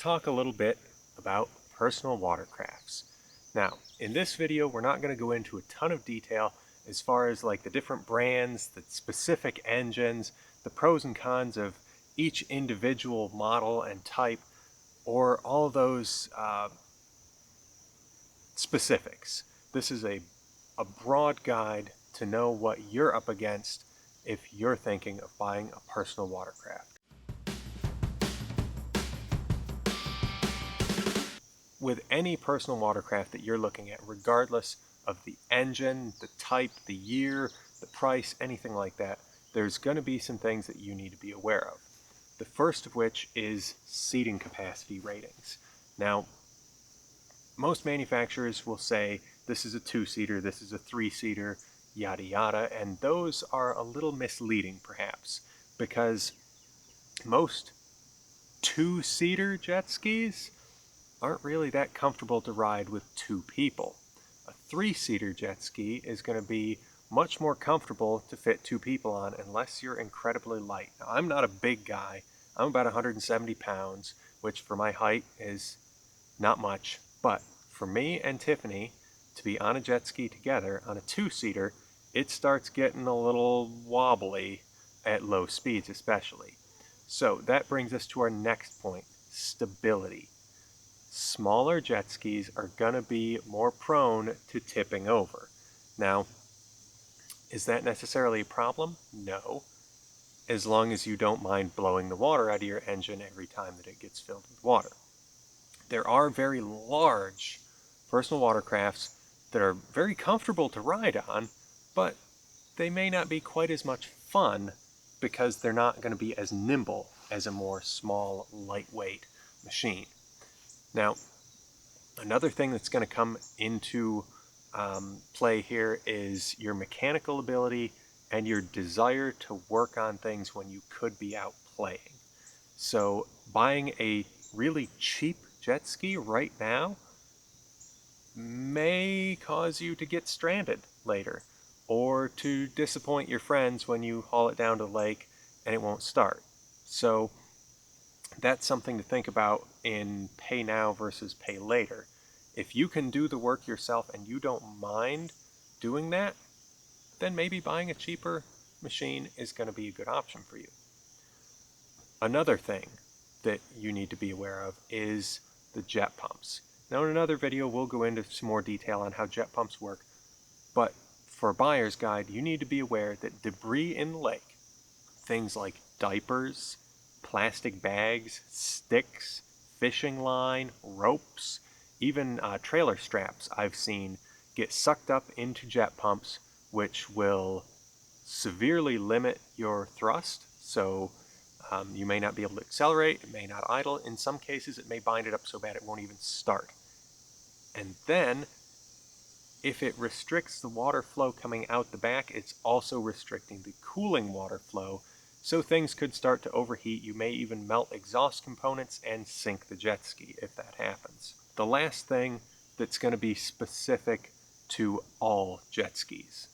talk a little bit about personal watercrafts. Now, in this video, we're not going to go into a ton of detail as far as like the different brands, the specific engines, the pros and cons of each individual model and type, or all of those specifics. This is a broad guide to know what you're up against if you're thinking of buying a personal watercraft. With any personal watercraft that you're looking at, regardless of the engine, the type, the year, the price, anything like that, there's going to be some things that you need to be aware of. The first of which is seating capacity ratings. Now, most manufacturers will say this is a 2-seater, this is a 3-seater, yada yada, and those are a little misleading perhaps, because most 2-seater jet skis aren't really that comfortable to ride with 2 people. A 3-seater jet ski is going to be much more comfortable to fit 2 people on unless you're incredibly light. Now, I'm not a big guy. I'm about 170 pounds, which for my height is not much, but for me and Tiffany to be on a jet ski together on a 2-seater, it starts getting a little wobbly at low speeds especially. So that brings us to our next point, stability. Smaller jet skis are going to be more prone to tipping over. Now, is that necessarily a problem? No, as long as you don't mind blowing the water out of your engine every time that it gets filled with water. There are very large personal watercrafts that are very comfortable to ride on, but they may not be quite as much fun because they're not going to be as nimble as a more small, lightweight machine. Now, another thing that's going to come into play here is your mechanical ability and your desire to work on things when you could be out playing. So buying a really cheap jet ski right now may cause you to get stranded later, or to disappoint your friends when you haul it down to the lake and it won't start. So that's something to think about in pay now versus pay later. If you can do the work yourself and you don't mind doing that, then maybe buying a cheaper machine is going to be a good option for you. Another thing that you need to be aware of is the jet pumps. Now in another video we'll go into some more detail on how jet pumps work, but for a buyer's guide you need to be aware that debris in the lake, things like diapers, plastic bags, sticks, fishing line, ropes, even trailer straps I've seen get sucked up into jet pumps, which will severely limit your thrust. So you may not be able to accelerate, it may not idle. In some cases it may bind it up so bad it won't even start. And then if it restricts the water flow coming out the back, it's also restricting the cooling water flow. So things could start to overheat. You may even melt exhaust components and sink the jet ski if that happens. The last thing that's going to be specific to all jet skis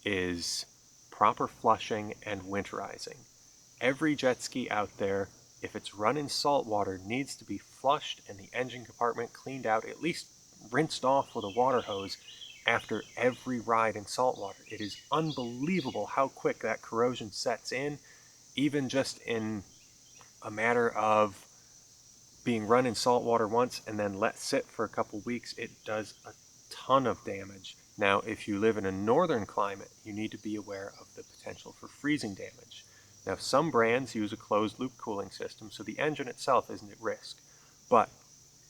is proper flushing and winterizing. Every jet ski out there, if it's run in salt water, needs to be flushed and the engine compartment cleaned out, at least rinsed off with a water hose after every ride in salt water. It is unbelievable how quick that corrosion sets in, even just in a matter of being run in salt water once and then let sit for a couple weeks. It does a ton of damage. Now, if you live in a northern climate, you need to be aware of the potential for freezing damage. Now, some brands use a closed-loop cooling system, so the engine itself isn't at risk. But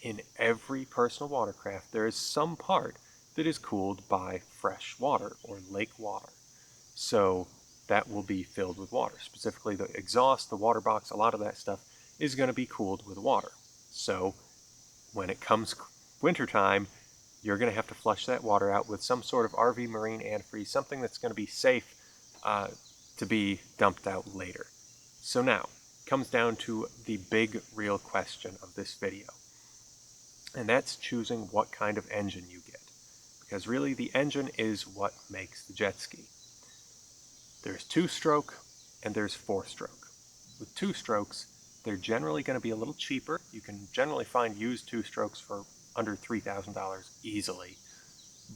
in every personal watercraft, there is some part that is cooled by fresh water or lake water. So that will be filled with water. Specifically, the exhaust, the water box, a lot of that stuff is going to be cooled with water. So when it comes wintertime, you're going to have to flush that water out with some sort of RV marine antifreeze, something that's going to be safe to be dumped out later. So now, comes down to the big real question of this video. And that's choosing what kind of engine you get. Because really the engine is what makes the jet ski. There's 2-stroke and there's 4-stroke. With 2 strokes, They're generally going to be a little cheaper. You can generally find used two-strokes for under $3,000 easily,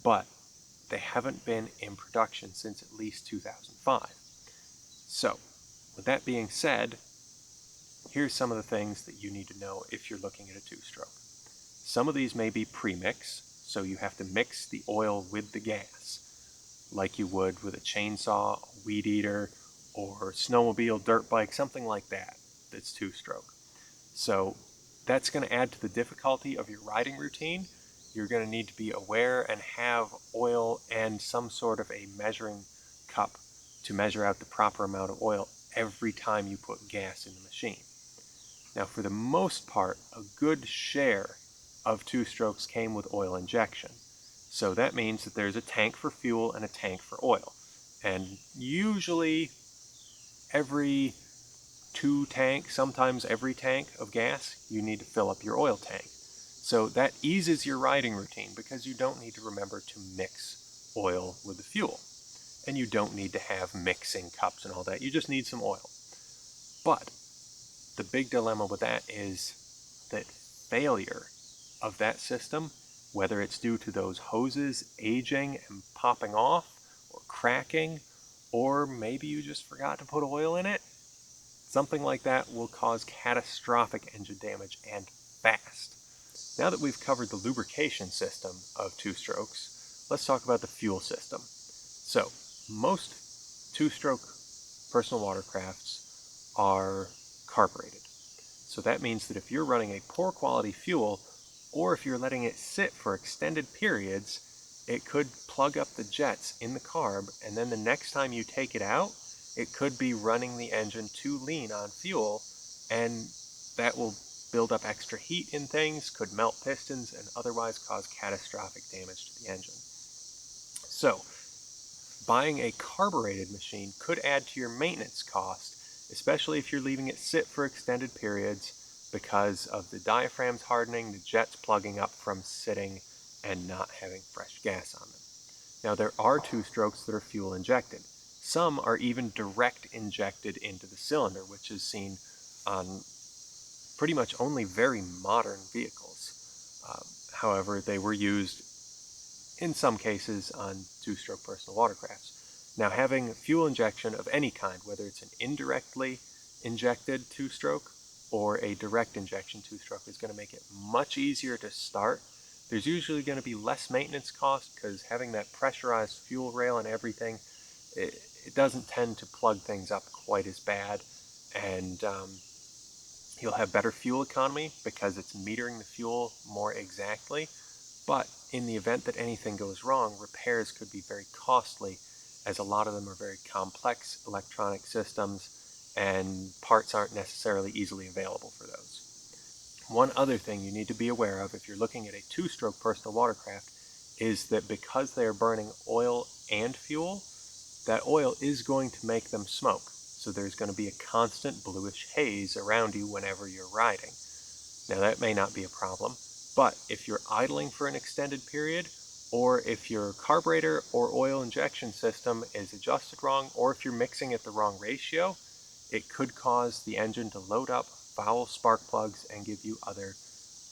but they haven't been in production since at least 2005. So, with that being said, here's some of the things that you need to know if you're looking at a two-stroke. Some of these may be premix, so you have to mix the oil with the gas, like you would with a chainsaw, a weed eater, or snowmobile, dirt bike, something like that that's two-stroke. So that's going to add to the difficulty of your riding routine. You're going to need to be aware and have oil and some sort of a measuring cup to measure out the proper amount of oil every time you put gas in the machine. Now, for the most part, a good share of two-strokes came with oil injection. So that means that there's a tank for fuel and a tank for oil. And usually every 2 tanks, sometimes every tank of gas, you need to fill up your oil tank. So that eases your riding routine because you don't need to remember to mix oil with the fuel. And you don't need to have mixing cups and all that. You just need some oil. But the big dilemma with that is that failure of that system, whether it's due to those hoses aging and popping off or cracking, or maybe you just forgot to put oil in it, something like that will cause catastrophic engine damage and fast. Now that we've covered the lubrication system of two-strokes, let's talk about the fuel system. So, most two-stroke personal watercrafts are carbureted. So that means that if you're running a poor quality fuel, or if you're letting it sit for extended periods, it could plug up the jets in the carb, and then the next time you take it out, it could be running the engine too lean on fuel, and that will build up extra heat in things, could melt pistons, and otherwise cause catastrophic damage to the engine. So, buying a carbureted machine could add to your maintenance cost, especially if you're leaving it sit for extended periods because of the diaphragms hardening, the jets plugging up from sitting and not having fresh gas on them. Now, there are two-strokes that are fuel injected. Some are even direct injected into the cylinder, which is seen on pretty much only very modern vehicles. However, they were used in some cases on two-stroke personal watercrafts. Now, having fuel injection of any kind, whether it's an indirectly injected two-stroke or a direct injection two-stroke, is going to make it much easier to start. There's usually going to be less maintenance cost because having that pressurized fuel rail and everything, it doesn't tend to plug things up quite as bad, and you'll have better fuel economy because it's metering the fuel more exactly. But in the event that anything goes wrong, repairs could be very costly, as a lot of them are very complex electronic systems and parts aren't necessarily easily available for those. One other thing you need to be aware of if you're looking at a two-stroke personal watercraft is that because they are burning oil and fuel, that oil is going to make them smoke. So there's going to be a constant bluish haze around you whenever you're riding. Now that may not be a problem, but if you're idling for an extended period, or if your carburetor or oil injection system is adjusted wrong, or if you're mixing at the wrong ratio, it could cause the engine to load up, foul spark plugs, and give you other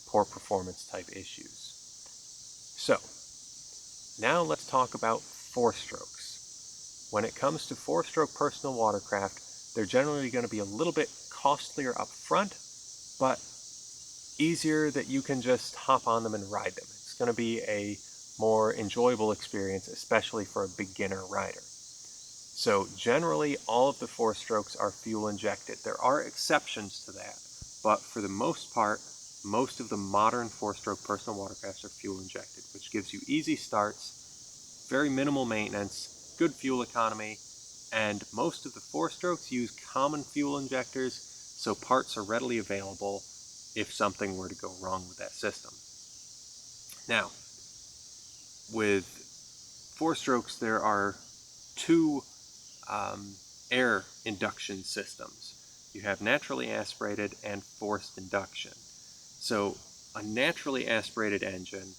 poor performance type issues. So, now let's talk about four-strokes. When it comes to four-stroke personal watercraft, they're generally going to be a little bit costlier up front, but easier that you can just hop on them and ride them. It's going to be a more enjoyable experience, especially for a beginner rider. So generally, all of the four-strokes are fuel injected. There are exceptions to that, but for the most part, most of the modern four-stroke personal watercrafts are fuel injected, which gives you easy starts, very minimal maintenance, good fuel economy, and most of the four-strokes use common fuel injectors, so parts are readily available if something were to go wrong with that system. Now, with four-strokes, there are two air induction systems. You have naturally aspirated and forced induction. So a naturally aspirated engine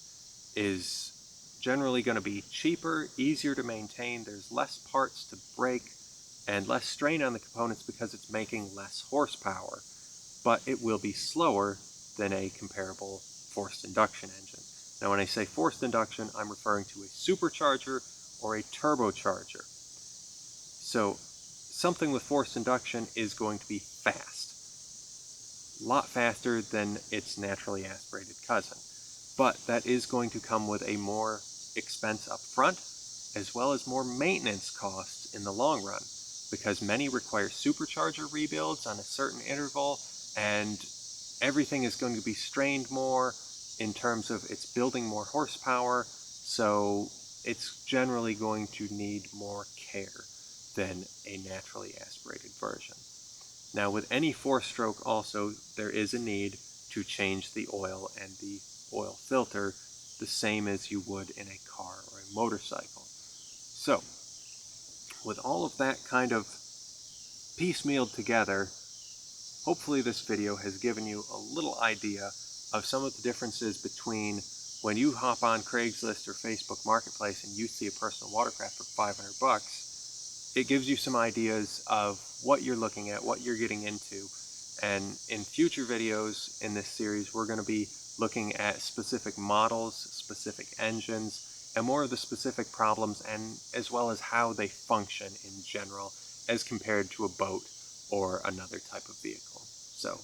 is generally going to be cheaper, easier to maintain, there's less parts to break, and less strain on the components because it's making less horsepower. but it will be slower than a comparable forced induction engine. Now, when I say forced induction, I'm referring to a supercharger or a turbocharger. So something with forced induction is going to be fast, a lot faster than its naturally aspirated cousin. But that is going to come with a more expense up front, as well as more maintenance costs in the long run, because many require supercharger rebuilds on a certain interval, and everything is going to be strained more in terms of it's building more horsepower, so it's generally going to need more care than a naturally aspirated version. Now, with any four-stroke also, there is a need to change the oil and the oil filter the same as you would in a car or a motorcycle. So, with all of that kind of piecemealed together, hopefully this video has given you a little idea of some of the differences between when you hop on Craigslist or Facebook Marketplace and you see a personal watercraft for 500 bucks. It gives you some ideas of what you're looking at, what you're getting into. And in future videos in this series, we're going to be looking at specific models, specific engines, and more of the specific problems, and as well as how they function in general as compared to a boat or another type of vehicle. So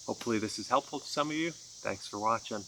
hopefully this is helpful to some of you. Thanks for watching.